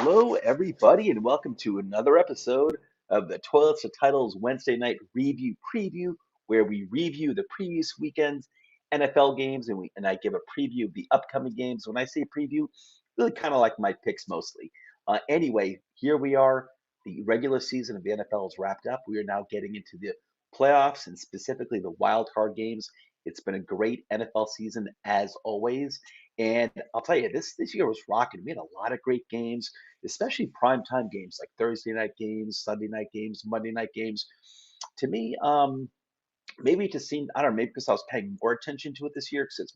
Hello, everybody, and welcome to another episode of the Toiletstotitles Wednesday night review preview, where we review the previous weekend's NFL games and I give a preview of the upcoming games. When I say preview, really kind of like my picks mostly. Anyway, here we are. The regular season of the NFL is wrapped up. We are now getting into the playoffs and specifically the wild card games. It's been a great NFL season as always. And I'll tell you, this year was rocking. We had a lot of great games, especially primetime games like Thursday night games, Sunday night games, Monday night games. To me, maybe it just seemed, I don't know, maybe because I was paying more attention to it this year because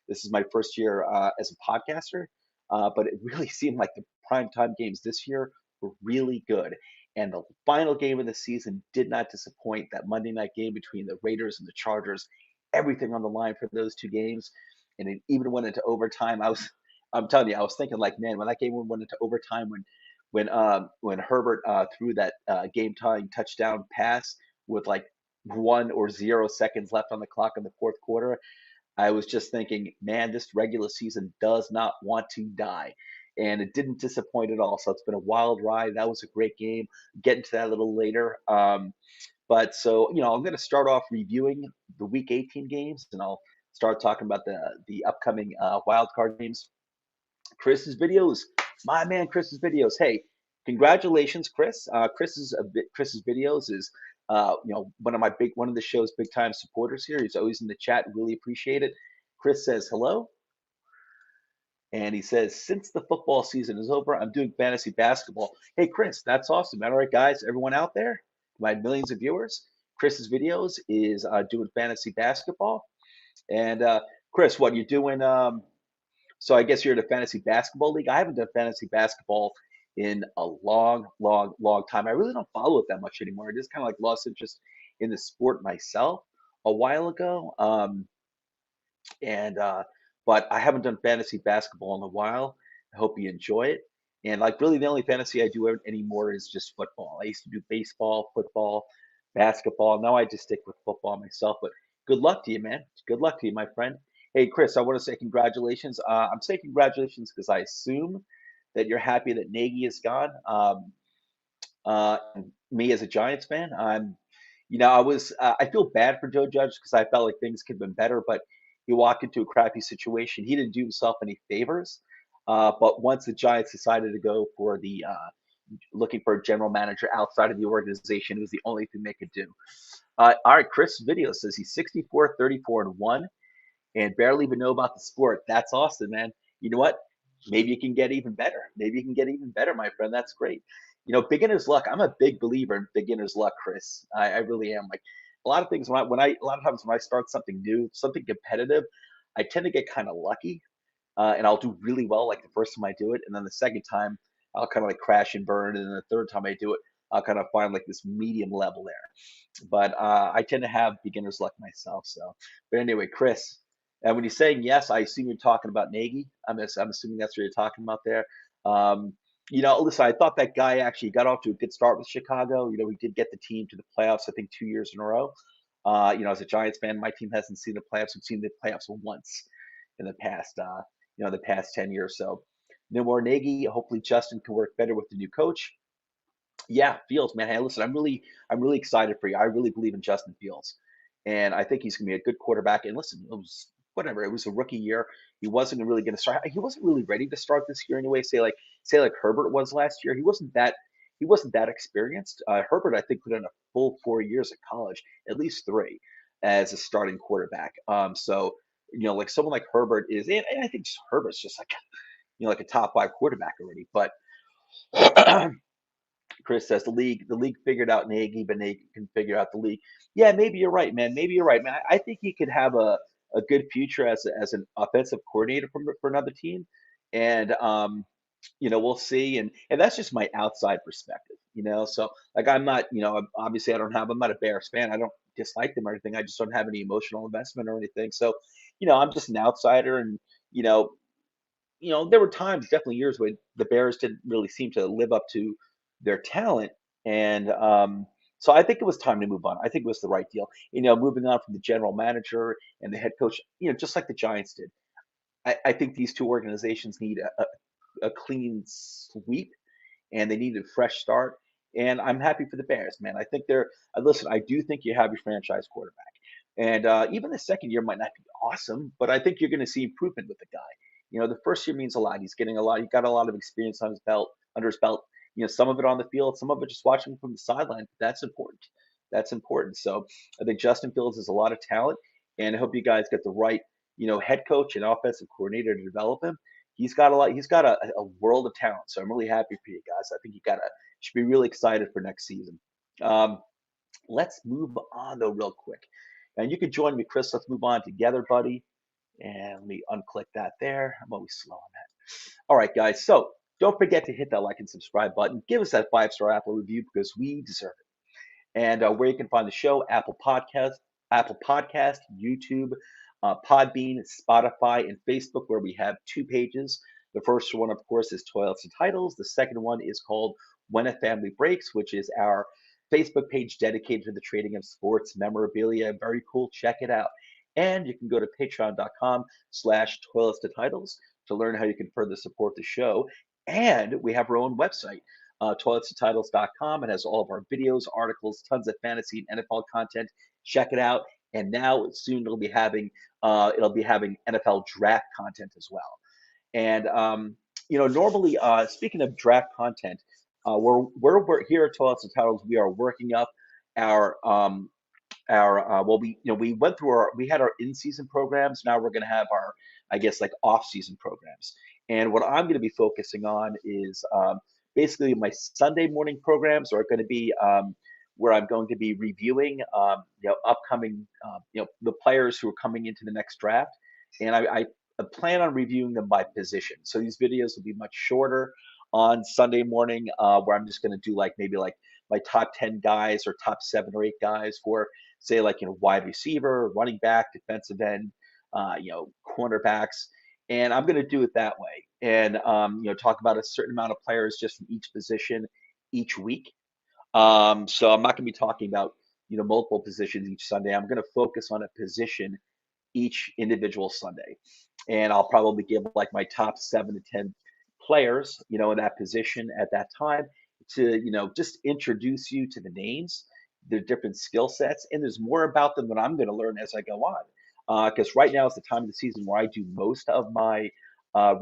this is my first year as a podcaster. But it really seemed like the primetime games this year were really good. And the final game of the season did not disappoint. That Monday night game between the Raiders and the Chargers, everything on the line for those two games. And it even went into overtime. I'm telling you, I was thinking like, man, when that game went into overtime, when Herbert threw that game tying touchdown pass with like 1 or 0 seconds left on the clock in the fourth quarter, I was just thinking, man, this regular season does not want to die. And it didn't disappoint at all. So it's been a wild ride. That was a great game. Get into that a little later. But so, I'm going to start off reviewing the Week 18 games, and I'll start talking about the upcoming wild card games. Chris's videos, my man, Chris's videos. Hey, congratulations, Chris. Chris's videos is one of the show's big time supporters here. He's always in the chat. Really appreciate it. Chris says hello, and he says since the football season is over, I'm doing fantasy basketball. Hey, Chris, that's awesome. All right, guys, everyone out there, my millions of viewers. Chris's videos is doing fantasy basketball, and Chris, what you doing? So I guess you're in a fantasy basketball league. I haven't done fantasy basketball in a long, long, long time. I really don't follow it that much anymore. I just kind of like lost interest in the sport myself a while ago. And But I haven't done fantasy basketball in a while. I hope you enjoy it. And like really, the only fantasy I do anymore is just football. I used to do baseball, football, basketball. Now I just stick with football myself. But good luck to you, man. Good luck to you, my friend. Hey, Chris, I want to say congratulations. I'm saying congratulations because I assume that you're happy that Nagy is gone. Me as a Giants fan, I feel bad for Joe Judge because I felt like things could have been better, but he walked into a crappy situation. He didn't do himself any favors. But once the Giants decided to go for the looking for a general manager outside of the organization, it was the only thing they could do. All right, Chris' video says he's 64, 34, and 1 and barely even know about the sport. That's awesome, man. You know what? Maybe you can get even better. Maybe you can get even better, my friend. That's great. Beginner's luck. I'm a big believer in beginner's luck, Chris. I really am. Like a lot of things a lot of times when I start something new, something competitive, I tend to get kind of lucky, and I'll do really well like the first time I do it, and then the second time I'll kind of like crash and burn, and then the third time I do it, I'll kind of find like this medium level there. But I tend to have beginner's luck myself. So, but anyway, Chris, and when you're saying yes, I assume you're talking about Nagy. I'm assuming that's what you're talking about there. Um, Listen, I thought that guy actually got off to a good start with Chicago. He did get the team to the playoffs, I think, 2 years in a row. As a Giants fan, my team hasn't seen the playoffs. We've seen the playoffs once in the past 10 years. So no more Nagy. Hopefully Justin can work better with the new coach. Yeah, Fields, man. Hey, listen, I'm really excited for you. I really believe in Justin Fields, and I think he's gonna be a good quarterback. And listen, it was whatever. It was a rookie year. He wasn't really going to start. He wasn't really ready to start this year anyway. Say like Herbert was last year. He wasn't that experienced. Herbert, I think, put in a full 4 years at college, at least three, as a starting quarterback. Like someone like Herbert and I think Herbert's just like like a top five quarterback already. But Chris says the league figured out Nagy, but Nagy can figure out the league. Yeah, maybe you're right, man. Maybe you're right, man. I think he could have a good future as an offensive coordinator for another team, and we'll see. And that's just my outside perspective. So like I'm not, obviously I'm not a Bears fan. I don't dislike them or anything. I just don't have any emotional investment or anything. So, I'm just an outsider, and you know, there were times, definitely years when the Bears didn't really seem to live up to their talent, and so I think it was time to move on. I think it was the right deal. Moving on from the general manager and the head coach, just like the Giants did. I think these two organizations need a clean sweep, and they needed a fresh start. And I'm happy for the Bears, man. I think they're listen. I do think you have your franchise quarterback, and even the second year might not be awesome, but I think you're going to see improvement with the guy. The first year means a lot. He's getting a lot. He got a lot of experience on his belt, under his belt. Some of it on the field, some of it just watching from the sideline. That's important. That's important. So I think Justin Fields has a lot of talent, and I hope you guys get the right, head coach and offensive coordinator to develop him. He's got a lot. He's got a world of talent. So I'm really happy for you guys. I think should be really excited for next season. Um, let's move on though, real quick. And you can join me, Chris. Let's move on together, buddy. And let me unclick that there. I'm always slow on that. All right, guys. So don't forget to hit that like and subscribe button. Give us that 5-star Apple review because we deserve it. And where you can find the show: Apple Podcast, YouTube, Podbean, Spotify, and Facebook, where we have two pages. The first one, of course, is Toilets and Titles. The second one is called When a Family Breaks, which is our Facebook page dedicated to the trading of sports memorabilia. Very cool. Check it out. And you can go to patreon.com/toiletstotitles to learn how you can further support the show. And we have our own website, toiletstotitles.com. It has all of our videos, articles, tons of fantasy and NFL content. Check it out. And now soon it'll be having NFL draft content as well. And normally, speaking of draft content, we're here at Toilets and Titles. We are working up our well, we went through we had our in-season programs. Now we're going to have our, I guess, like off-season programs. And what I'm going to be focusing on is basically my Sunday morning programs are going to be where I'm going to be reviewing upcoming the players who are coming into the next draft, and I plan on reviewing them by position. So these videos will be much shorter on Sunday morning, where I'm just going to do like maybe like my top 10 guys or top 7 or 8 guys for, say, like wide receiver, running back, defensive end, cornerbacks, and I'm going to do it that way, and talk about a certain amount of players just from each position each week. So I'm not going to be talking about multiple positions each Sunday. I'm going to focus on a position each individual Sunday, and I'll probably give like my top 7 to 10 players, in that position at that time, to just introduce you to the names, their different skill sets, and there's more about them that I'm going to learn as I go on. Because right now is the time of the season where I do most of my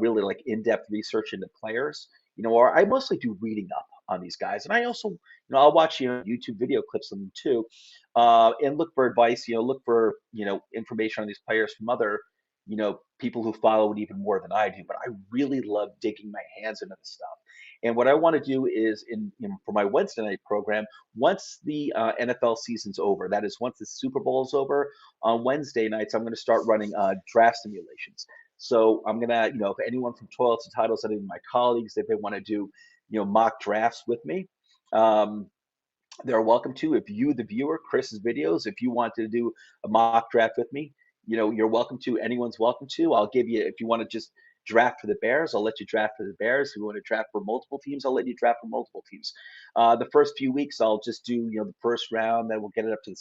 really like in-depth research into players, or I mostly do reading up on these guys, and I also, I'll watch YouTube video clips of them too, and look for advice, look for information on these players from other people who follow it even more than I do. But I really love digging my hands into this stuff. And what I want to do is for my Wednesday night program, once the NFL season's over, that is once the Super Bowl is over, on Wednesday nights, I'm going to start running draft simulations. So I'm going to, if anyone from Toilets and Titles, any of my colleagues, if they want to do, mock drafts with me, um, they're welcome to. If you, the viewer, Chris's videos, if you want to do a mock draft with me, you're welcome to. Anyone's welcome to. I'll give you, if you want to just draft for the Bears, I'll let you draft for the Bears. If you want to draft for multiple teams, I'll let you draft for multiple teams. The first few weeks, I'll just do, the first round, then we'll get it up to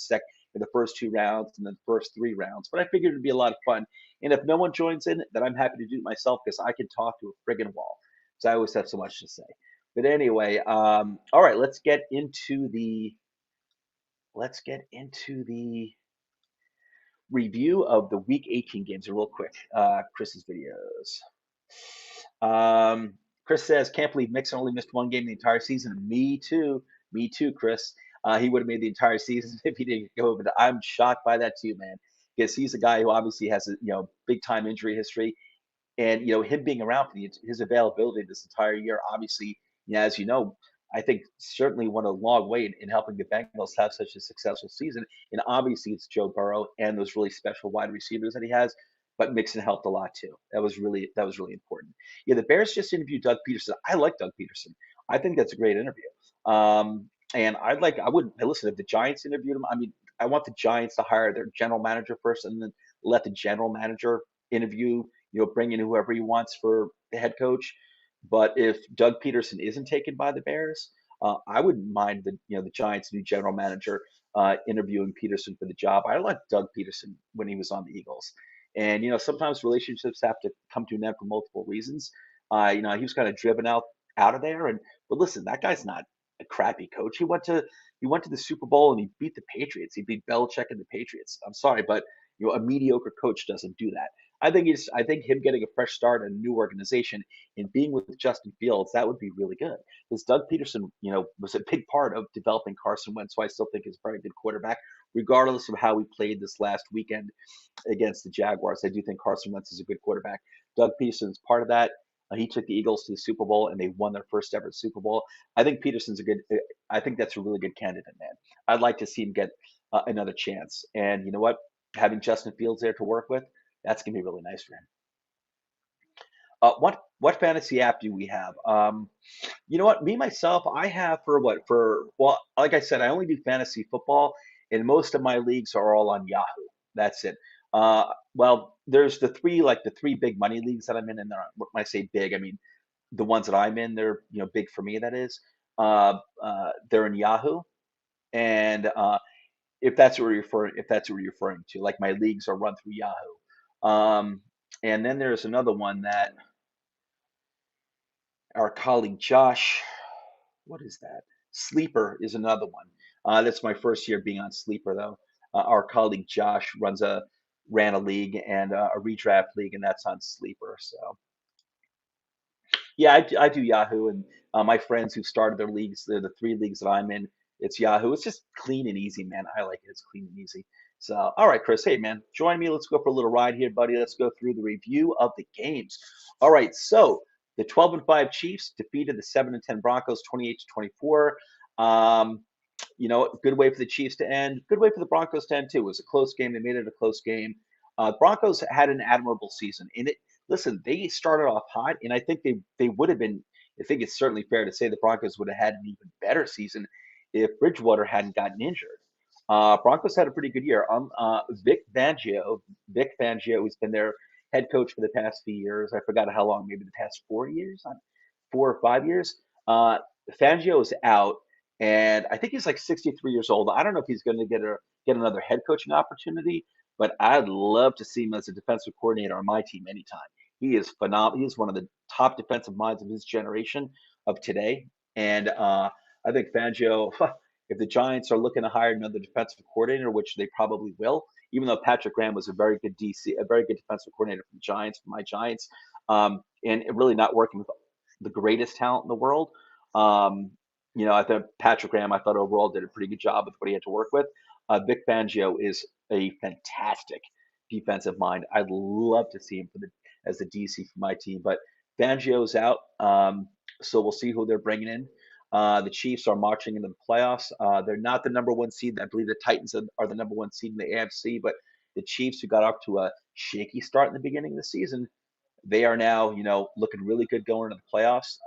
the first 2 rounds, and then the first 3 rounds. But I figured it'd be a lot of fun. And if no one joins in, then I'm happy to do it myself because I can talk to a friggin' wall. So I always have so much to say. But anyway, all right, let's get into the review of the Week 18 games real quick. Chris's videos. Chris says, "Can't believe Mixon only missed one game the entire season." Me too. Me too, Chris. He would have made the entire season if he didn't go over. I'm shocked by that too, man, because he's a guy who obviously has a big time injury history, and him being around for his availability this entire year, obviously, as you know, I think certainly went a long way in helping the Bengals have such a successful season. And obviously, it's Joe Burrow and those really special wide receivers that he has. But Mixon helped a lot too. That was really important. Yeah, the Bears just interviewed Doug Peterson. I like Doug Peterson. I think that's a great interview. And listen, if the Giants interviewed him, I mean, I want the Giants to hire their general manager first, and then let the general manager interview, bring in whoever he wants for the head coach. But if Doug Peterson isn't taken by the Bears, I wouldn't mind the Giants' new general manager interviewing Peterson for the job. I liked Doug Peterson when he was on the Eagles, and sometimes relationships have to come to an end for multiple reasons. He was kind of driven out of there, and But listen, that guy's not a crappy coach. He went to the Super Bowl and he beat the Patriots. He beat Belichick and the Patriots. I'm sorry, but a mediocre coach doesn't do that. I think him getting a fresh start in a new organization and being with Justin Fields, that would be really good. Because Doug Peterson, was a big part of developing Carson Wentz, so I still think he's a very good quarterback, regardless of how he played this last weekend against the Jaguars. I do think Carson Wentz is a good quarterback. Doug Peterson's part of that. He took the Eagles to the Super Bowl and they won their first ever Super Bowl. I think Peterson's a good. I think that's a really good candidate, man. I'd like to see him get another chance. And you know what? Having Justin Fields there to work with, that's gonna be really nice for him. What fantasy app do we have? You know what? Me myself, I have for what for well, like I said, I only do fantasy football, and most of my leagues are all on Yahoo. That's it. Well, there's the three big money leagues that I'm in, and when I say big, I mean the ones that I'm in. They're big for me. That is, they're in Yahoo, and if that's what you're referring to, like my leagues are run through Yahoo. And then there's another one that our colleague Josh, what is that? Sleeper is another one. That's my first year being on Sleeper, though. Our colleague Josh ran a league and a redraft league, and that's on Sleeper. So yeah, I do Yahoo, and my friends who started their leagues, the three leagues that I'm in, it's Yahoo. It's just clean and easy, man. I like it. It's clean and easy. So, all right, Chris, hey, man, join me. Let's go for a little ride here, buddy. Let's go through the review of the games. All right, so the 12-5 Chiefs defeated the 7-10 Broncos 28-24. Um, good way for the Chiefs to end. Good way for the Broncos to end too. It was a close game. They made it a close game. Broncos had an admirable season. In it, listen, they started off hot, and I think they would have been. I think it's certainly fair to say the Broncos would have had an even better season if Bridgewater hadn't gotten injured. Broncos had a pretty good year. Vic Fangio, who's been their head coach for the past few years. I forgot how long, maybe the past 4 years, 4 or 5 years. Uh, Fangio is out, and I think he's like 63 years old. I don't know if he's going to get another head coaching opportunity, but I'd love to see him as a defensive coordinator on my team anytime. He is phenomenal. He is one of the top defensive minds of his generation of today, and I think Fangio. If the Giants are looking to hire another defensive coordinator, which they probably will, even though Patrick Graham was a very good DC, a very good defensive coordinator for the Giants, for my Giants, and really not working with the greatest talent in the world. Um, I thought Patrick Graham, I thought overall did a pretty good job with what he had to work with. Vic Fangio is a fantastic defensive mind. I'd love to see him as the DC for my team, but Fangio's out, so we'll see who they're bringing in. The Chiefs are marching into the playoffs. They're not the number one seed. I believe the Titans are the number one seed in the AFC, but the Chiefs, who got off to a shaky start in the beginning of the season, they are now, looking really good going into the playoffs.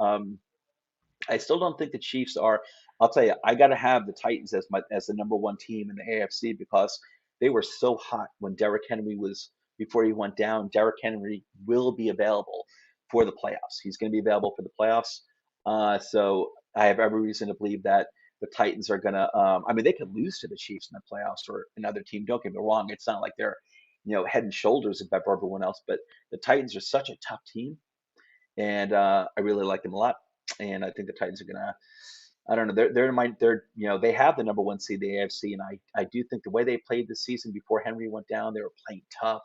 I still don't think the Chiefs are. I'll tell you, I got to have the Titans as the number one team in the AFC because they were so hot when Derrick Henry was before he went down. Derrick Henry will be available for the playoffs. He's going to be available for the playoffs. So I have every reason to believe that the Titans are going to. I mean, they could lose to the Chiefs in the playoffs or another team. Don't get me wrong; it's not like they're head and shoulders above everyone else. But the Titans are such a tough team, and I really like them a lot. And I think the Titans are gonna. I don't know. They have the number one seed in the AFC, and I do think the way they played this season before Henry went down, they were playing tough,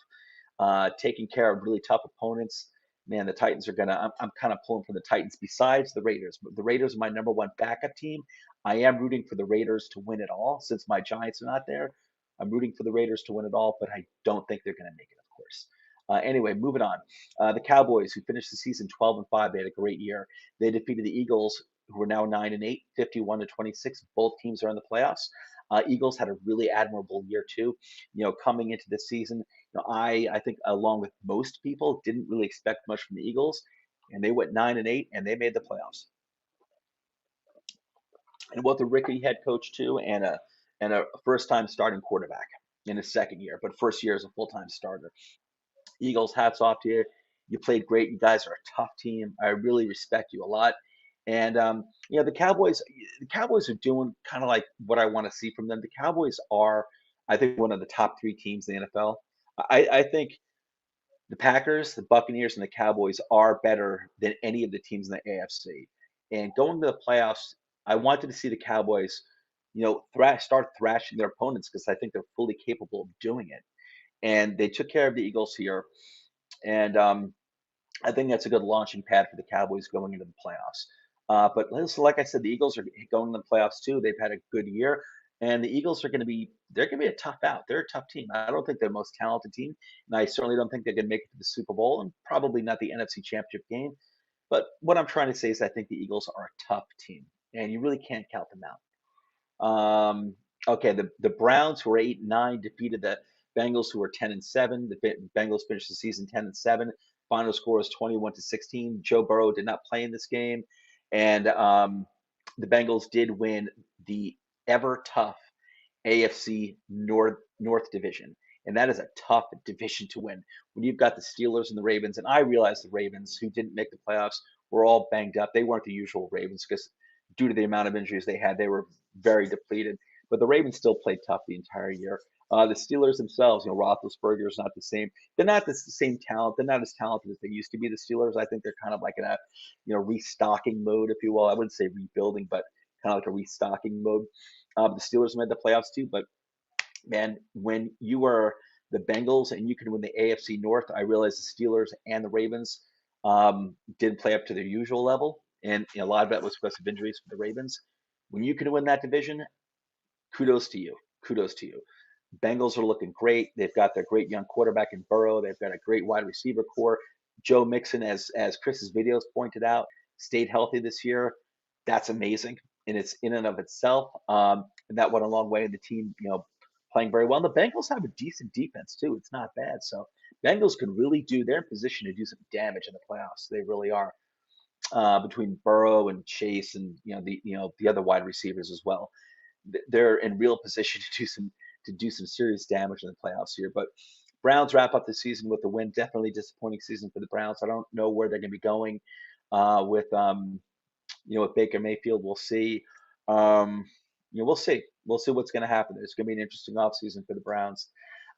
taking care of really tough opponents. Man, the Titans are gonna. I'm kind of pulling for the Titans. Besides the Raiders, the Raiders are my number one backup team. I am rooting for the Raiders to win it all since my Giants are not there. I'm rooting for the Raiders to win it all, but I don't think they're going to make it, of course. Anyway, moving on. The Cowboys, who finished the season 12-5, they had a great year. They defeated the Eagles, who are now 9-8, 51-26. Both teams are in the playoffs. Eagles had a really admirable year too. Coming into the season, I think along with most people didn't really expect much from the Eagles, and they went 9-8 and they made the playoffs. And both a rookie head coach too, and a first time starting quarterback in his second year, but first year as a full time starter. Eagles, hats off to you. You played great. You guys are a tough team. I really respect you a lot. And the Cowboys. The Cowboys are doing kind of like what I want to see from them. The Cowboys are, I think, one of the top three teams in the NFL. I think the Packers, the Buccaneers, and the Cowboys are better than any of the teams in the AFC. And going to the playoffs, I wanted to see the Cowboys, start thrashing their opponents because I think they're fully capable of doing it. And they took care of the Eagles here, and I think that's a good launching pad for the Cowboys going into the playoffs. But listen, like I said, the Eagles are going to the playoffs too. They've had a good year, and the Eagles are going to be they're going to be a tough out. They're a tough team. I don't think they're the most talented team, and I certainly don't think they're going to make it to the Super Bowl, and probably not the NFC Championship game. But what I'm trying to say is I think the Eagles are a tough team, and you really can't count them out. Okay, the Browns, who are 8-9, defeated the Bengals, who are 10-7. The Bengals finished the season 10-7. Final score is 21-16. Joe Burrow did not play in this game, and the Bengals did win the ever tough AFC North Division, and that is a tough division to win when you've got the Steelers and the Ravens. And I realize the Ravens, who didn't make the playoffs, were all banged up. They weren't the usual Ravens because due to the amount of injuries they had, they were very depleted. But the Ravens still played tough the entire year. The Steelers themselves, Roethlisberger is not the same. They're not the same talent. They're not as talented as they used to be. The Steelers, I think they're kind of like in a, restocking mode, if you will. I wouldn't say rebuilding, but kind of like a restocking mode. The Steelers made the playoffs too, but man, when you were the Bengals and you can win the AFC North, I realize the Steelers and the Ravens didn't play up to their usual level, and a lot of that was because of injuries for the Ravens. When you can win that division, kudos to you. Kudos to you. Bengals are looking great. They've got their great young quarterback in Burrow. They've got a great wide receiver core. Joe Mixon, as Chris's videos pointed out, stayed healthy this year. That's amazing, and it's in and of itself. And that went a long way in the team, playing very well. And the Bengals have a decent defense too. It's not bad. So Bengals could really do. They're in position to do some damage in the playoffs. They really are. Between Burrow and Chase, and the other wide receivers as well, they're in real position to do some serious damage in the playoffs here. But Browns wrap up the season with a win. Definitely disappointing season for the Browns. I don't know where they're going to be going with Baker Mayfield. We'll see. We'll see. We'll see what's going to happen. It's going to be an interesting offseason for the Browns.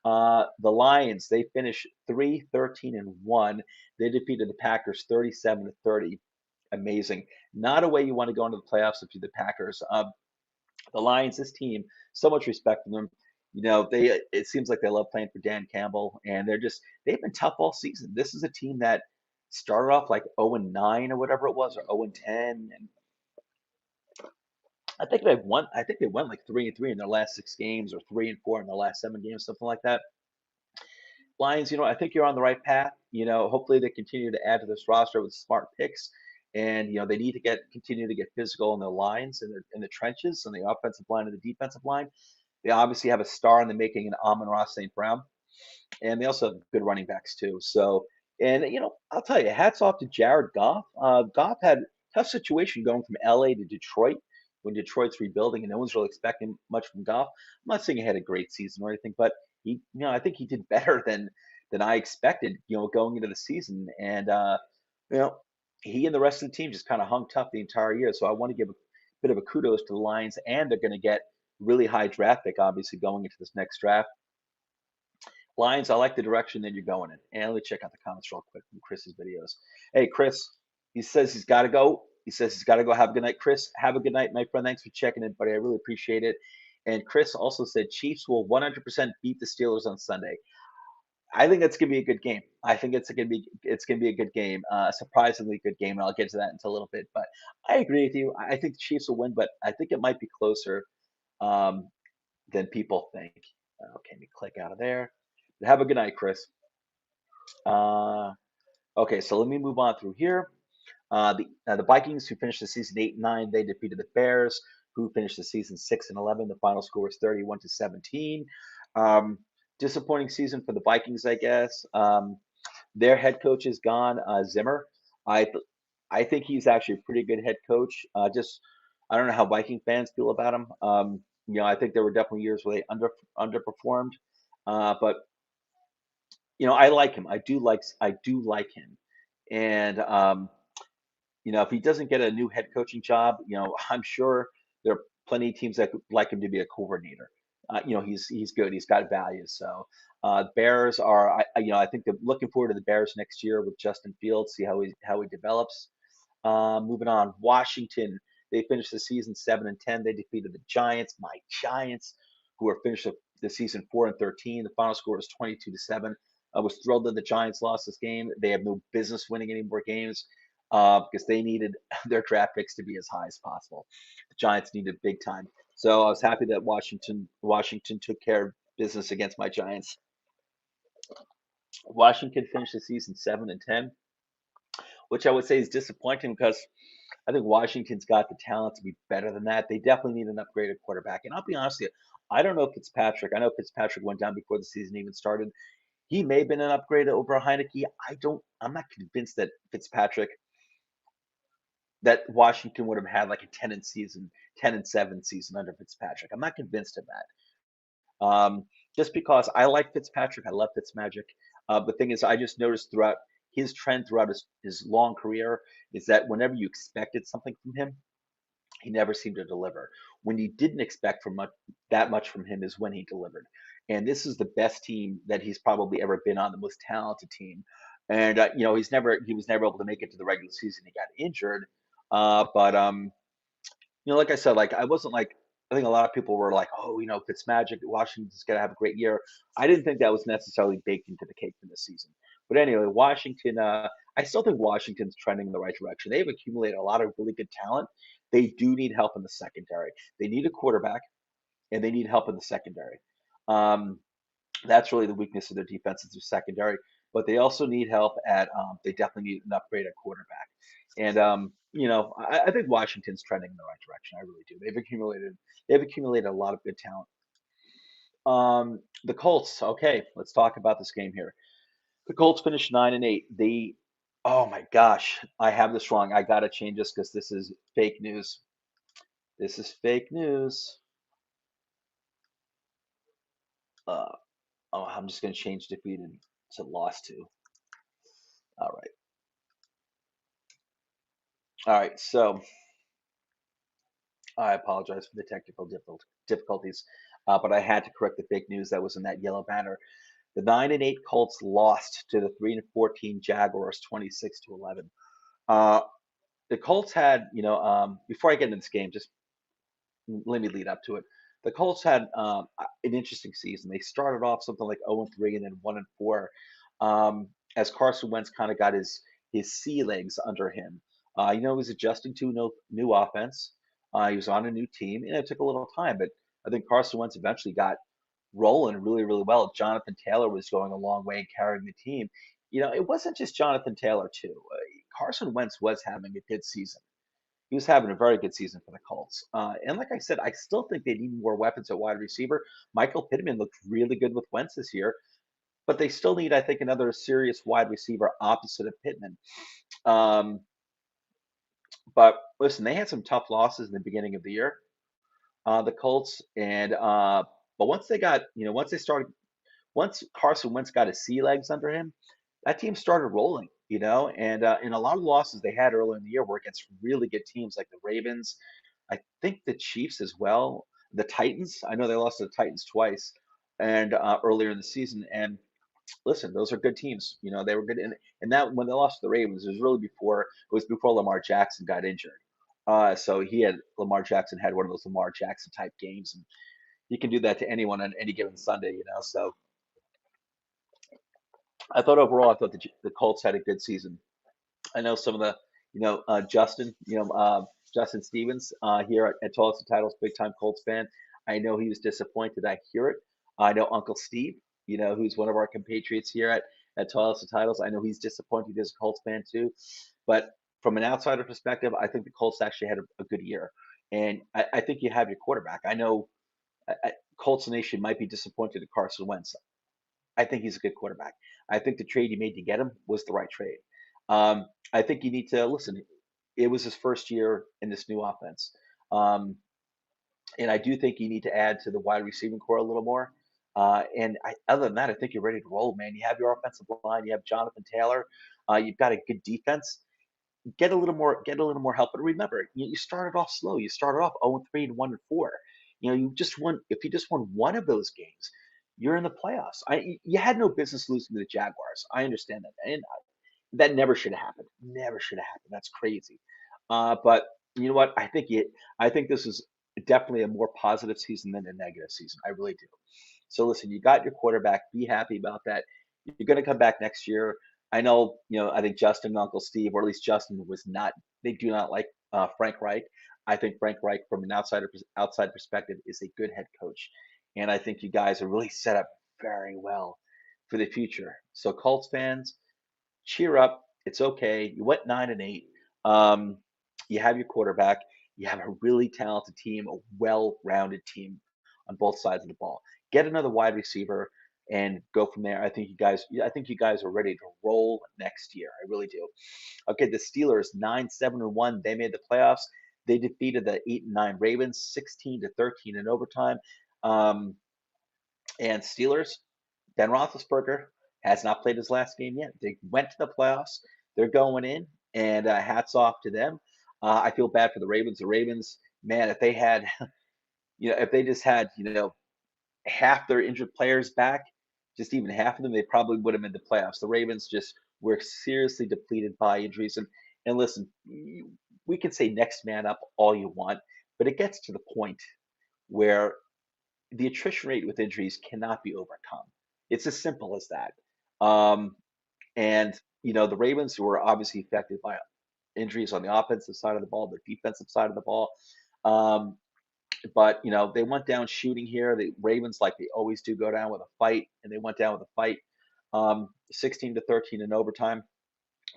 The Lions, they finished 3-13-1. They defeated the Packers 37-30. Amazing. Not a way you want to go into the playoffs if you're the Packers. The Lions, this team, so much respect for them. It seems like they love playing for Dan Campbell, and they've been tough all season. This is a team that started off like 0-9 or whatever it was, or 0-10, and I think they've won. I think they won like 3-3 in their last 6 games, or 3-4 in their last 7 games, something like that. Lions, I think you're on the right path. Hopefully they continue to add to this roster with smart picks, and they need to continue to get physical in their lines, in the trenches, on the offensive line and the defensive line. They obviously have a star in the making in Amon-Ra St. Brown, and they also have good running backs too. So, and I'll tell you, hats off to Jared Goff. Goff had a tough situation going from LA to Detroit when Detroit's rebuilding, and no one's really expecting much from Goff. I'm not saying he had a great season or anything, but I think he did better than I expected, going into the season. And you know, he and the rest of the team just kind of hung tough the entire year. So I want to give a bit of a kudos to the Lions, and they're going to get really high draft pick, obviously, going into this next draft. Lions, I like the direction that you're going in. And let me check out the comments real quick from Chris's videos. Hey, Chris, he says he's got to go. He says he's got to go. Have a good night, Chris. Have a good night, my friend. Thanks for checking in, buddy. I really appreciate it. And Chris also said Chiefs will 100% beat the Steelers on Sunday. I think that's gonna be a good game. I think it's gonna be a good game, a surprisingly good game, and I'll get to that in a little bit. But I agree with you. I think the Chiefs will win, but I think it might be closer um, than people think. Okay, let me click out of there. Have a good night, Chris. Uh, okay, so let me move on through here. The Vikings, who finished the season 8-9, they defeated the Bears, who finished the season 6-11. The final score was 31-17. Um, Disappointing season for the Vikings, I guess. Their head coach is gone, Zimmer. I think he's actually a pretty good head coach. Just I don't know how Viking fans feel about him. I think there were definitely years where they underperformed, but I like him. I do like him, and if he doesn't get a new head coaching job, I'm sure there are plenty of teams that would like him to be a coordinator. He's good. He's got value. So Bears are, I think they're looking forward to the Bears next year with Justin Fields, see how he develops. Moving on, Washington. They finished the season 7-10. They defeated the Giants, my Giants, who are finished the season 4-13. The final score was 22-7. I was thrilled that the Giants lost this game. They have no business winning any more games because they needed their draft picks to be as high as possible. The Giants needed big time. So I was happy that Washington took care of business against my Giants. Washington finished the season 7-10, which I would say is disappointing because I think Washington's got the talent to be better than that. They definitely need an upgraded quarterback. And I'll be honest with you, I don't know Fitzpatrick. I know Fitzpatrick went down before the season even started. He may have been an upgrade over Heineke. I'm not convinced that Fitzpatrick, that Washington would have had like a 10-7 season under Fitzpatrick. I'm not convinced of that. Just because I like Fitzpatrick, I love Fitzmagic. The thing is, I just noticed throughout his trend throughout his long career is that whenever you expected something from him, he never seemed to deliver. When you didn't expect that much from him is when he delivered. And this is the best team that he's probably ever been on, the most talented team. And he was never able to make it to the regular season. He got injured. But like I said, like I wasn't like I think a lot of people were like, oh, Fitzmagic, Washington's gonna have a great year. I didn't think that was necessarily baked into the cake for this season. But anyway, Washington, I still think Washington's trending in the right direction. They've accumulated a lot of really good talent. They do need help in the secondary. They need a quarterback, and they need help in the secondary. Um, that's really the weakness of their defense is their secondary. But they also need help at. They definitely need an upgrade at quarterback. And I think Washington's trending in the right direction. I really do. They've accumulated a lot of good talent. The Colts. Okay, let's talk about this game here. The Colts finished 9-8. Oh my gosh, I have this wrong. I gotta change this because this is fake news. This is fake news. Uh, I'm just gonna change defeated to lost to. All right. All right. So I apologize for the technical difficulties, but I had to correct the fake news that was in that yellow banner. The 9-8 Colts lost to the 3-14 Jaguars, 26-11. Uh, the Colts had, before I get into this game, just let me lead up to it. The Colts had an interesting season. They started off something like 0-3 and then 1-4, as Carson Wentz kind of got his sea legs under him. He was adjusting to new offense. He was on a new team, and it took a little time, but I think Carson Wentz eventually got rolling really, really well. Jonathan Taylor was going a long way and carrying the team. It wasn't just Jonathan Taylor too. Carson Wentz was having a good season. He was having a very good season for the Colts. And like I said, I still think they need more weapons at wide receiver. Michael Pittman looked really good with Wentz this year, but they still need, I think, another serious wide receiver opposite of Pittman. Um, but listen, they had some tough losses in the beginning of the year, the Colts, and but once Carson Wentz got his sea legs under him, that team started rolling. And a lot of the losses they had earlier in the year were against really good teams like the Ravens, I think the Chiefs as well, the Titans. I know they lost to the Titans twice, and earlier in the season. And listen, those are good teams. They were good, and that when they lost to the Ravens, it was before Lamar Jackson got injured. So Lamar Jackson had one of those Lamar Jackson type games, and he can do that to anyone on any given Sunday. So I thought the Colts had a good season. I know some of the, Justin Stevens here at Toilet's Titles, big time Colts fan. I know he was disappointed. I hear it. I know Uncle Steve, who's one of our compatriots here at Toilet's Titles. I know he's disappointed as a Colts fan too. But from an outsider perspective, I think the Colts actually had a good year. And I think you have your quarterback. I know Colts Nation might be disappointed at Carson Wentz. I think he's a good quarterback. I think the trade you made to get him was the right trade. I think you need to listen. It was his first year in this new offense, um, and I do think you need to add to the wide receiving core a little more. Other than that, I think you're ready to roll, man. You have your offensive line. You have Jonathan Taylor. You've got a good defense. Get a little more help. But remember, you started off slow. You started off 0-3 and 1-4. You just won. If you just won one of those games, you're in the playoffs. You had no business losing to the Jaguars. I understand that, and that never should have happened. Never should have happened. That's crazy. But you know what? I think this is definitely a more positive season than a negative season. I really do. So listen, you got your quarterback. Be happy about that. You're going to come back next year. I know, I think Justin and Uncle Steve, or at least Justin, was not. They do not like Frank Reich. I think Frank Reich, from an outside perspective, is a good head coach, and I think you guys are really set up very well for the future. So Colts fans, cheer up. It's okay. You went 9-8. Um, you have your quarterback. You have a really talented team, a well-rounded team on both sides of the ball. Get another wide receiver and go from there. I think you guys are ready to roll next year. I really do. Okay, the Steelers 9-7-1. They made the playoffs. They defeated the 8-9 Ravens 16-13 in overtime. Um, and Steelers, Ben Roethlisberger has not played his last game yet. They went to the playoffs. They're going in, and hats off to them. I feel bad for the Ravens. The Ravens, man, if they had, if they just had, half their injured players back, just even half of them, they probably would have made the playoffs. The Ravens just were seriously depleted by injuries. And listen, we can say next man up all you want, but it gets to the point where the attrition rate with injuries cannot be overcome. It's as simple as that. Um, and the Ravens, who were obviously affected by injuries on the offensive side of the ball, the defensive side of the ball. Um, but they went down shooting here. The Ravens, like they always do, go down with a fight, and they went down with a fight. 16-13 in overtime.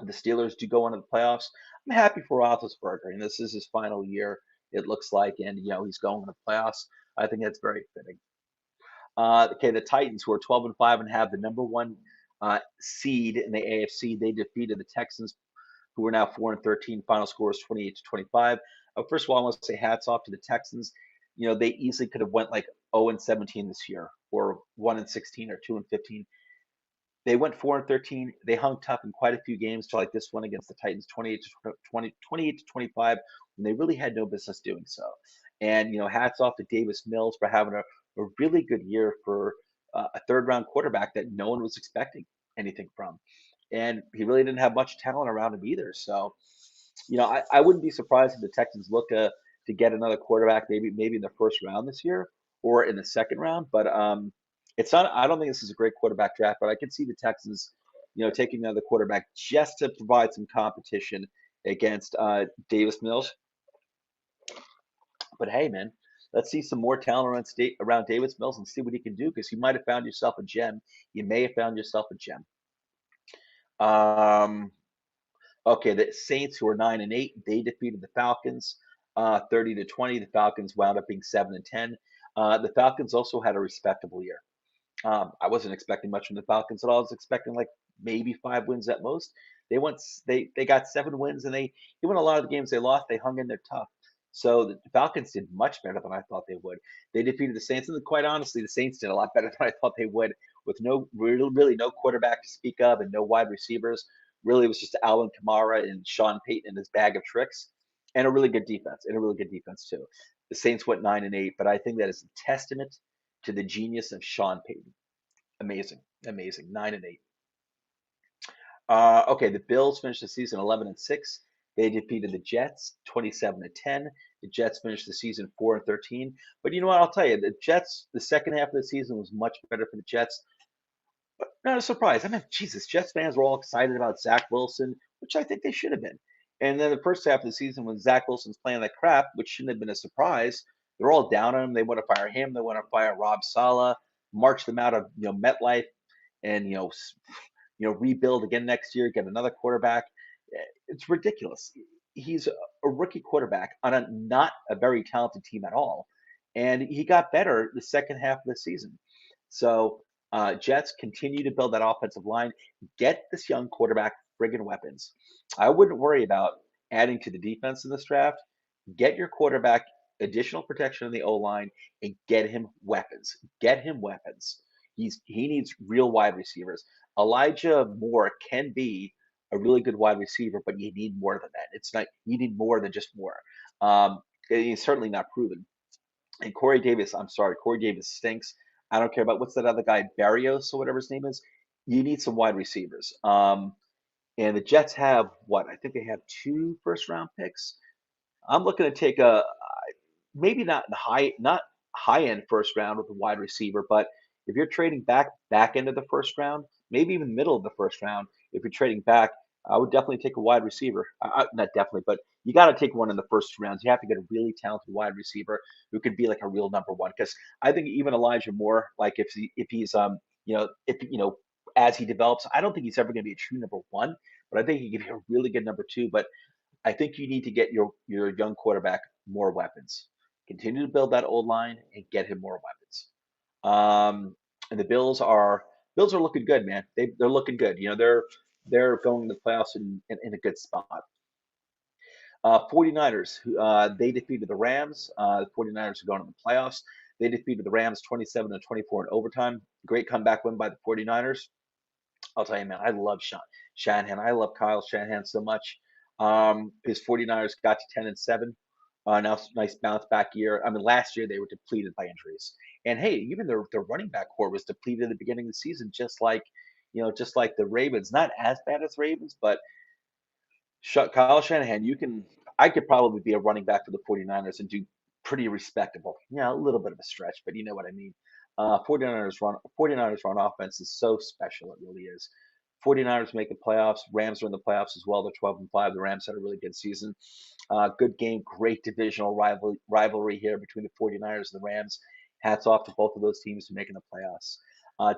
The Steelers do go into the playoffs. I'm happy for Roethlisberger, and this is his final year, it looks like, and he's going to the playoffs. I think that's very fitting. Okay, the Titans, who are 12-5 and have the number one seed in the AFC, they defeated the Texans, who are now 4-13. Final score is 28-25. First of all, I want to say hats off to the Texans. They easily could have went like 0-17 this year, or 1-16, or 2-15. They went 4-13. They hung tough in quite a few games, to like this one against the Titans, 28-25, when they really had no business doing so. And hats off to Davis Mills for having a really good year for a third round quarterback that no one was expecting anything from. And he really didn't have much talent around him either. So, I wouldn't be surprised if the Texans look to get another quarterback, maybe in the first round this year or in the second round. But it's not. I don't think this is a great quarterback draft, but I can see the Texans, taking another quarterback just to provide some competition against Davis Mills. But hey, man, let's see some more talent around Davis Mills and see what he can do, because you might have found yourself a gem. You may have found yourself a gem. Um, okay, the Saints, who are 9-8, they defeated the Falcons 30-20. The Falcons wound up being 7-10. The Falcons also had a respectable year. I wasn't expecting much from the Falcons at all. I was expecting like maybe 5 wins at most. They got 7 wins, and they even a lot of the games they lost, they hung in there tough. So the Falcons did much better than I thought they would. They defeated the Saints, and quite honestly, the Saints did a lot better than I thought they would, with really no quarterback to speak of and no wide receivers. Really, it was just Alvin Kamara and Sean Payton and his bag of tricks, and a really good defense too. The Saints went 9-8, but I think that is a testament to the genius of Sean Payton. Amazing, amazing. 9-8. Okay, the Bills finished the season 11-6. They defeated the Jets 27-10. The Jets finished the season 4-13. But you know what? I'll tell you, the Jets, the second half of the season was much better for the Jets. But not a surprise. I mean, Jesus, Jets fans were all excited about Zach Wilson, which I think they should have been. And then the first half of the season, when Zach Wilson's playing like crap, which shouldn't have been a surprise, they're all down on him. They want to fire him. They want to fire Rob Saleh, march them out of MetLife, and rebuild again next year, get another quarterback. It's ridiculous. He's a rookie quarterback on a not a very talented team at all, and he got better the second half of the season. So Jets continue to build that offensive line, get this young quarterback friggin' weapons. I wouldn't worry about adding to the defense in this draft. Get your quarterback additional protection in the O line and get him weapons. Get him weapons. He needs real wide receivers. Elijah Moore can be a really good wide receiver, but you need more than that. It's not you need more than just more. He's certainly not proven. And Corey Davis, I'm sorry, Corey Davis stinks. I don't care about what's that other guy, Barrios or whatever his name is. You need some wide receivers. And the Jets have what? I think they have two first round picks. I'm looking to take a maybe not high end first round with a wide receiver, but if you're trading back into the first round, maybe even middle of the first round, if you're trading back, I would definitely take a wide receiver. Not definitely, but you got to take one in the first two rounds. You have to get a really talented wide receiver who could be like a real number one. Because I think even Elijah Moore, like if he's if as he develops, I don't think he's ever going to be a true number one, but I think he could be a really good number two. But I think you need to get your young quarterback more weapons. Continue to build that old line and get him more weapons. And the Bills are looking good, man. They're looking good. They're going to the playoffs in a good spot. 49ers, they defeated the Rams. The 49ers are going to the playoffs. They defeated the Rams 27-24 in overtime. Great comeback win by the 49ers. I'll tell you, man, I love Shanahan. I love Kyle Shanahan so much. His 49ers got to 10-7. Now nice bounce back year. I mean, last year they were depleted by injuries. And hey, even their running back core was depleted at the beginning of the season, just like the Ravens. Not as bad as Ravens, but Kyle Shanahan, I could probably be a running back for the 49ers and do pretty respectable. Yeah, a little bit of a stretch, but you know what I mean. 49ers run offense is so special. It really is. 49ers make the playoffs. Rams are in the playoffs as well. They're 12-5. The Rams had a really good season. Good game, great divisional rivalry here between the 49ers and the Rams. Hats off to both of those teams for making the playoffs.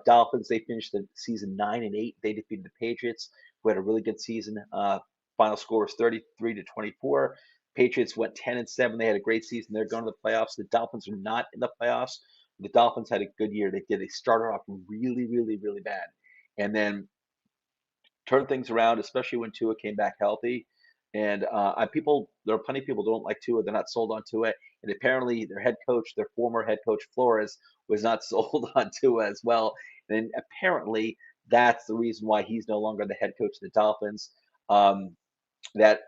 Dolphins, they finished the season 9-8. They defeated the Patriots, who had a really good season. Final score was 33-24. Patriots went 10-7. They had a great season. They're going to the playoffs. The Dolphins are not in the playoffs. The Dolphins had a good year. They did. They started off really, really, really bad, and then turned things around, especially when Tua came back healthy. And there are plenty of people who don't like Tua. They're not sold on Tua. And apparently, their former head coach Flores, was not sold on Tua as well. And apparently, that's the reason why he's no longer the head coach of the Dolphins. Um, that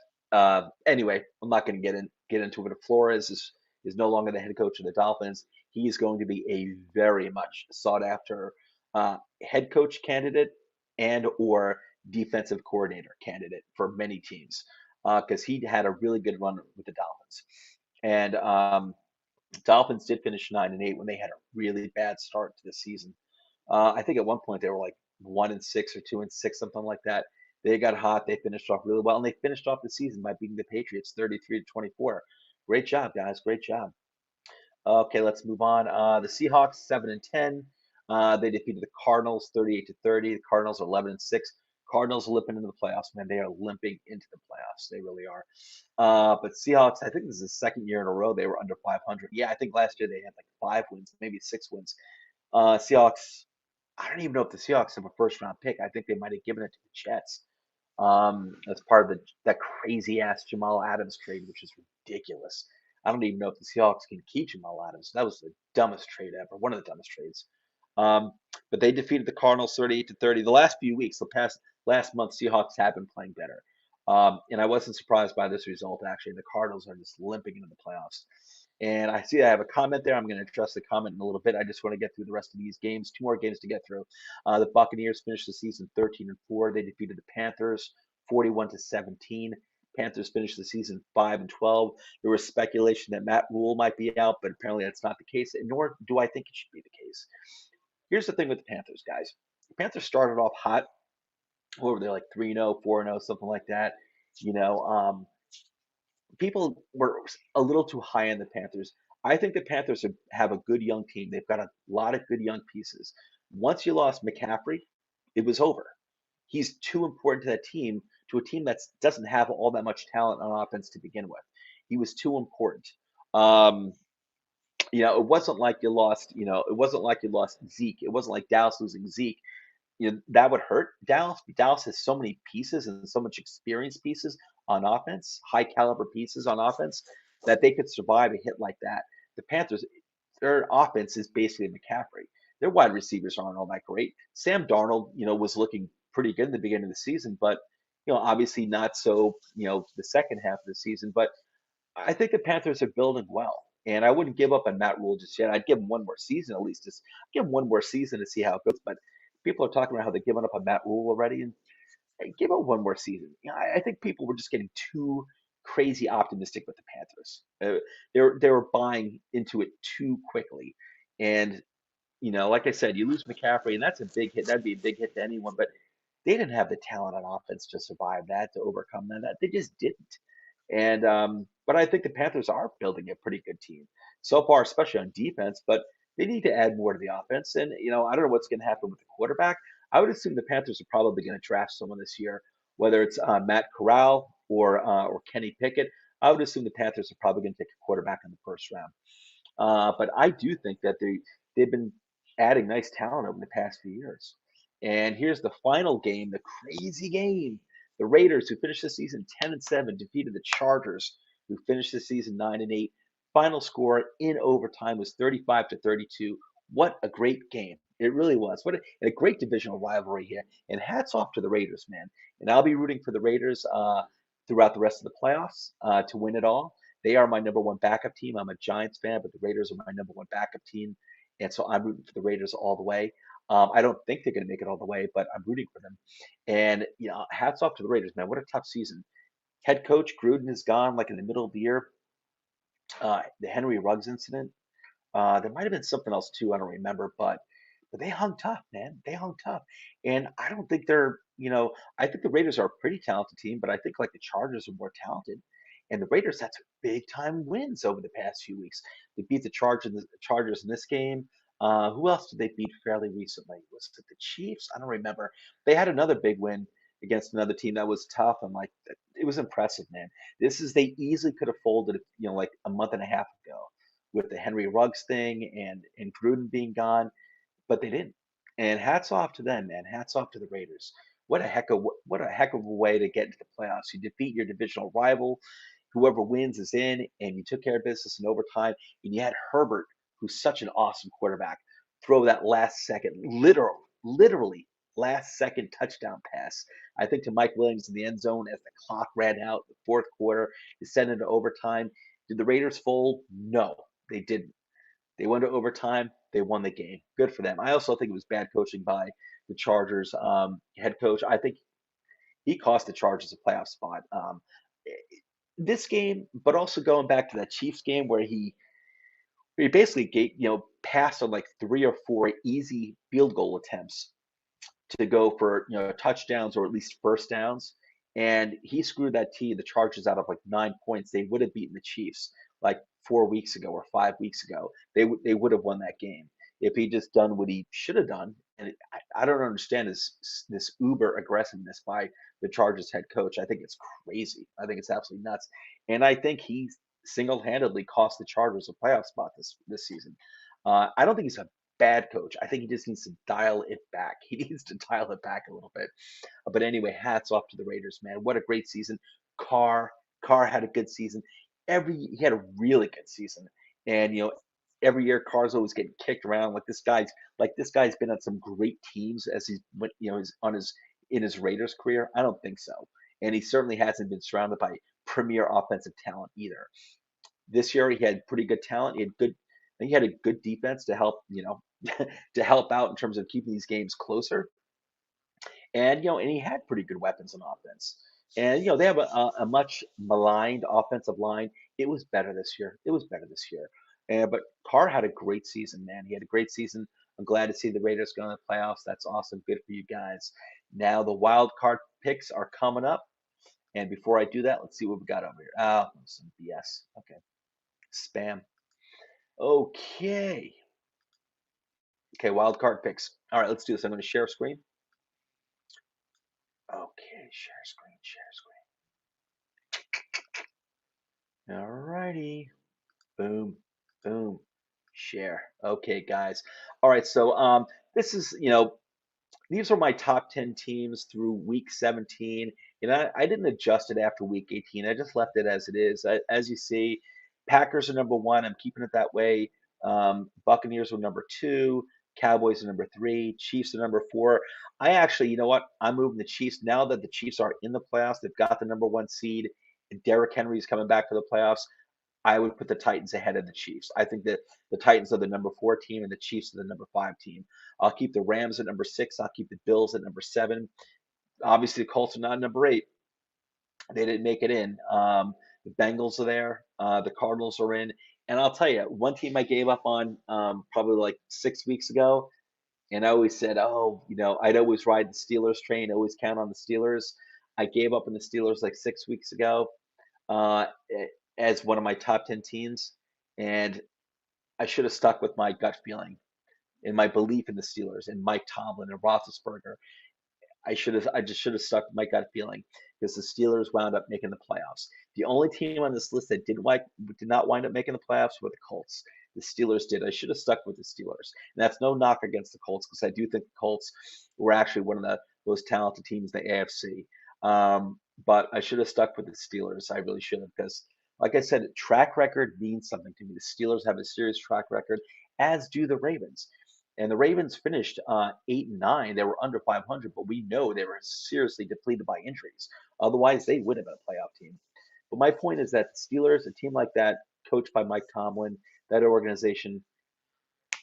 anyway, I'm not going to get into it. If Flores is no longer the head coach of the Dolphins, he is going to be a very much sought after head coach candidate and or defensive coordinator candidate for many teams because he had a really good run with the Dolphins. And Dolphins did finish 9-8 when they had a really bad start to the season. I think at one point they were like 1-6 or 2-6, something like that. They got hot. They finished off really well, and they finished off the season by beating the Patriots 33-24. Great job, guys. Great job. Okay, let's move on. The Seahawks 7-10. They defeated the Cardinals 38-30. The Cardinals are 11-6. Cardinals are limping into the playoffs, man. They are limping into the playoffs. They really are. But Seahawks, I think this is the second year in a row they were under 500. Yeah, I think last year they had like 5 wins, maybe 6 wins. Seahawks, I don't even know if the Seahawks have a first round pick. I think they might have given it to the Jets. That's part of that crazy ass Jamal Adams trade, which is ridiculous. I don't even know if the Seahawks can keep Jamal Adams. That was the dumbest trade ever, one of the dumbest trades. Um, but they defeated the Cardinals 38-30. The last few weeks, last month, Seahawks have been playing better. And I wasn't surprised by this result, actually. The Cardinals are just limping into the playoffs. And I see I have a comment there. I'm going to address the comment in a little bit. I just want to get through the rest of these games. Two more games to get through. The Buccaneers finished the season 13-4. They defeated the Panthers 41-17. Panthers finished the season 5-12. There was speculation that Matt Rule might be out, but apparently that's not the case, and nor do I think it should be the case. Here's the thing with the Panthers, guys. The Panthers started off hot. What were they, like 3-0, 4-0, something like that? You know, people were a little too high on the Panthers. I think the Panthers have a good young team. They've got a lot of good young pieces. Once you lost McCaffrey, it was over. He's too important to a team that doesn't have all that much talent on offense to begin with. He was too important. Um, it wasn't like you lost. It wasn't like you lost Zeke. It wasn't like Dallas losing Zeke. That would hurt Dallas. Dallas has so many pieces and so much experienced pieces on offense, high caliber pieces on offense, that they could survive a hit like that. The Panthers, their offense is basically McCaffrey. Their wide receivers aren't all that great. Sam Darnold, was looking pretty good in the beginning of the season, but obviously not so, the second half of the season. But I think the Panthers are building well. And I wouldn't give up on Matt Rule just yet. I'd give him one more season at least. Just give him one more season to see how it goes. But people are talking about how they're giving up on Matt Rule already. And hey, give it one more season. I think people were just getting too crazy optimistic with the Panthers. They were buying into it too quickly, and like I said, you lose McCaffrey, and that's a big hit. That'd be a big hit to anyone, but they didn't have the talent on offense to survive that, to overcome that. They just didn't. And but I think the Panthers are building a pretty good team so far, especially on defense. But they need to add more to the offense. And I don't know what's going to happen with the quarterback. I would assume the Panthers are probably going to draft someone this year, whether it's Matt Corral or Kenny Pickett. I would assume the Panthers are probably going to take a quarterback in the first round. But I do think that they've been adding nice talent over the past few years. And here's the final game, the crazy game. The Raiders, who finished the season 10-7, defeated the Chargers, who finished the season 9-8. Final score in overtime was 35-32. What a great game! It really was. What a great divisional rivalry here. And hats off to the Raiders, man. And I'll be rooting for the Raiders throughout the rest of the playoffs to win it all. They are my number one backup team. I'm a Giants fan, but the Raiders are my number one backup team, and so I'm rooting for the Raiders all the way. I don't think they're going to make it all the way, but I'm rooting for them. And hats off to the Raiders, man. What a tough season. Head coach Gruden is gone, like in the middle of the year. The Henry Ruggs incident. There might have been something else too. I don't remember, but they hung tough, man. They hung tough, and I don't think they're. I think the Raiders are a pretty talented team, but I think like the Chargers are more talented, and the Raiders had some big time wins over the past few weeks. They beat the Chargers in this game. Who else did they beat fairly recently? Was it the Chiefs? I don't remember. They had another big win against another team that was tough, and like it was impressive, man. They easily could have folded, like a month and a half ago with the Henry Ruggs thing and Gruden being gone, but they didn't. And hats off to them, man. Hats off to the Raiders. What a heck of a way to get into the playoffs. You defeat your divisional rival. Whoever wins is in, and you took care of business in overtime. And you had Herbert, who's such an awesome quarterback, throw that last second, literally last second touchdown pass. I think to Mike Williams in the end zone as the clock ran out, the fourth quarter, to send it to overtime. Did the Raiders fold? No, they didn't. They went to overtime. They won the game. Good for them. I also think it was bad coaching by the Chargers head coach. I think he cost the Chargers a playoff spot. This game, but also going back to that Chiefs game where he basically passed on like three or four easy field goal attempts to go for touchdowns or at least first downs, and he screwed the Chargers out of like 9 points. They would have beaten the Chiefs like 4 weeks ago or 5 weeks ago. They would have won that game if he just done what he should have done. And I don't understand this uber aggressiveness by the Chargers head coach. I think it's crazy. I think it's absolutely nuts, and I think he single-handedly cost the Chargers a playoff spot this season. I don't think he's a bad coach. I think he just needs to dial it back. He needs to dial it back a little bit. But anyway, hats off to the Raiders, man. What a great season. Carr, Carr had a good season. He had a really good season. And every year Carr's always getting kicked around. Like this guy's been on some great teams as he's went, in his Raiders career. I don't think so. And he certainly hasn't been surrounded by premier offensive talent either. This year he had pretty good talent. He had a good defense to help, to help out in terms of keeping these games closer. And he had pretty good weapons on offense. And they have a much maligned offensive line. It was better this year. It was better this year. But Carr had a great season, man. He had a great season. I'm glad to see the Raiders go in the playoffs. That's awesome. Good for you guys. Now the wild card picks are coming up. And before I do that, let's see what we got over here. Oh, some BS. Okay. Spam. Okay. Okay, wild card picks. All right, let's do this. I'm going to share screen. Okay, share screen. All righty. Boom, boom, share. Okay, guys. All right, so this is, these are my top 10 teams through week 17. I didn't adjust it after week 18. I just left it as it is. As you see, Packers are number one. I'm keeping it that way. Buccaneers are number two. Cowboys are number three. Chiefs are number four. I actually, you know what? I'm moving the Chiefs now that the Chiefs are in the playoffs. They've got the number one seed. And Derrick Henry is coming back for the playoffs. I would put the Titans ahead of the Chiefs. I think that the Titans are the number four team and the Chiefs are the number five team. I'll keep the Rams at number six. I'll keep the Bills at number seven. Obviously, the Colts are not number 8. They didn't make it in. The Bengals are there. The Cardinals are in. And I'll tell you, one team I gave up on probably like 6 weeks ago, and I always said, oh, I'd always ride the Steelers train, always count on the Steelers. I gave up on the Steelers like 6 weeks ago uh, as one of my top 10 teams, and I should have stuck with my gut feeling and my belief in the Steelers and Mike Tomlin and Roethlisberger. I just should have stuck with my gut feeling because the Steelers wound up making the playoffs. The only team on this list that did not wind up making the playoffs were the Colts. The Steelers did. I should have stuck with the Steelers. And that's no knock against the Colts because I do think the Colts were actually one of the most talented teams in the AFC. But I should have stuck with the Steelers. I really should have because, like I said, track record means something to me. The Steelers have a serious track record, as do the Ravens. And the Ravens finished 8-9. They were under 500, but we know they were seriously depleted by injuries. Otherwise, they would have been a playoff team. But my point is that Steelers, a team like that, coached by Mike Tomlin, that organization,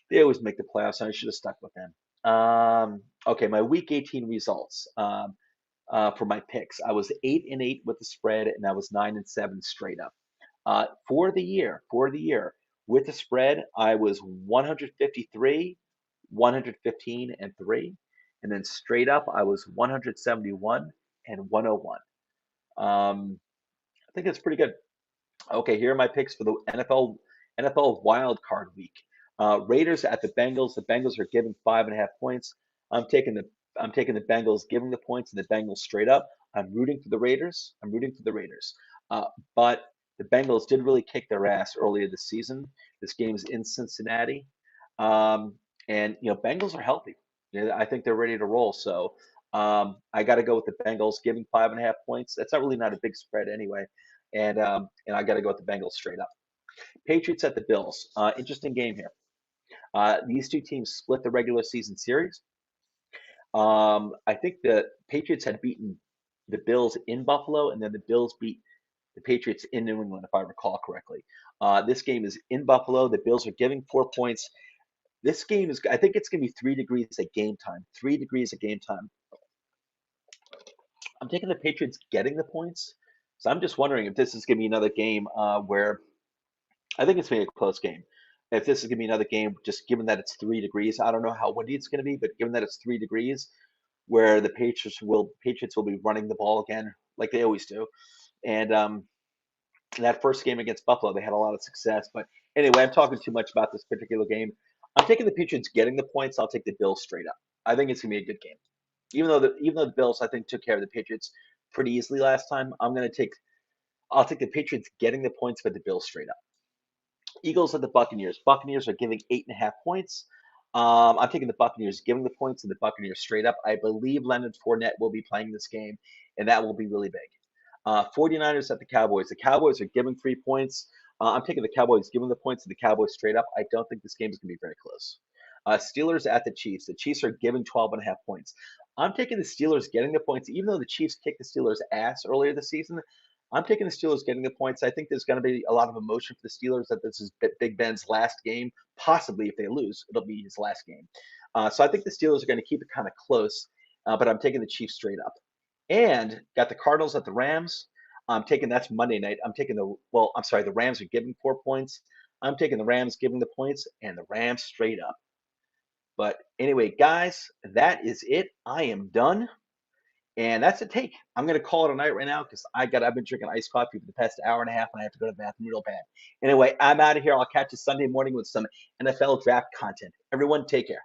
they always make the playoffs, and I should have stuck with them. Okay, my Week 18 results for my picks. I was 8-8 with the spread, and I was 9-7 straight up. For the year, with the spread, I was 153, 115, and 3. And then straight up, I was 171 and 101. I think that's pretty good. Okay, here are my picks for the NFL Wild Card Week. Raiders at the Bengals. The Bengals are giving 5.5 points. I'm taking the Bengals giving the points and the Bengals straight up. I'm rooting for the Raiders. But the Bengals did really kick their ass earlier this season. This game's in Cincinnati, and Bengals are healthy. I think they're ready to roll. So I got to go with the Bengals giving 5.5 points. That's not really not a big spread anyway, and I got to go with the Bengals straight up. Patriots at the Bills. Interesting game here. These two teams split the regular season series. I think the Patriots had beaten the Bills in Buffalo, and then the Bills beat the Patriots in New England, if I recall correctly. This game is in Buffalo. The Bills are giving 4 points. This game is, I think it's going to be 3 degrees at game time. 3 degrees at game time. I'm taking the Patriots getting the points. So I'm just wondering if this is going to be another game where I think it's going to be a close game. If this is going to be another game, just given that it's 3 degrees, I don't know how windy it's going to be, but given that it's 3 degrees, where the Patriots will be running the ball again like they always do, and that first game against Buffalo, they had a lot of success. But anyway, I'm talking too much about this particular game. I'm taking the Patriots getting the points. I'll take the Bills straight up. I think it's gonna be a good game. Even though the Bills I think took care of the Patriots pretty easily last time, I'll take the Patriots getting the points, but the Bills straight up. Eagles at the Buccaneers. Buccaneers are giving 8.5 points. I'm taking the Buccaneers giving the points and the Buccaneers straight up. I believe Leonard Fournette will be playing this game, and that will be really big. 49ers at the Cowboys. The Cowboys are giving 3 points. I'm taking the Cowboys giving the points to the Cowboys straight up. I don't think this game is going to be very close. Steelers at the Chiefs. The Chiefs are giving 12.5 points. I'm taking the Steelers getting the points, even though the Chiefs kicked the Steelers' ass earlier this season. I'm taking the Steelers getting the points. I think there's going to be a lot of emotion for the Steelers that this is Big Ben's last game. Possibly, if they lose, it'll be his last game. So I think the Steelers are going to keep it kind of close, but I'm taking the Chiefs straight up. And got the Cardinals at the Rams. That's Monday night. The Rams are giving 4 points. I'm taking the Rams giving the points and the Rams straight up. But anyway, guys, that is it. I am done. And that's a take. I'm gonna call it a night right now because I've been drinking iced coffee for the past hour and a half and I have to go to the bathroom real bad. Anyway, I'm out of here. I'll catch you Sunday morning with some NFL draft content. Everyone, take care.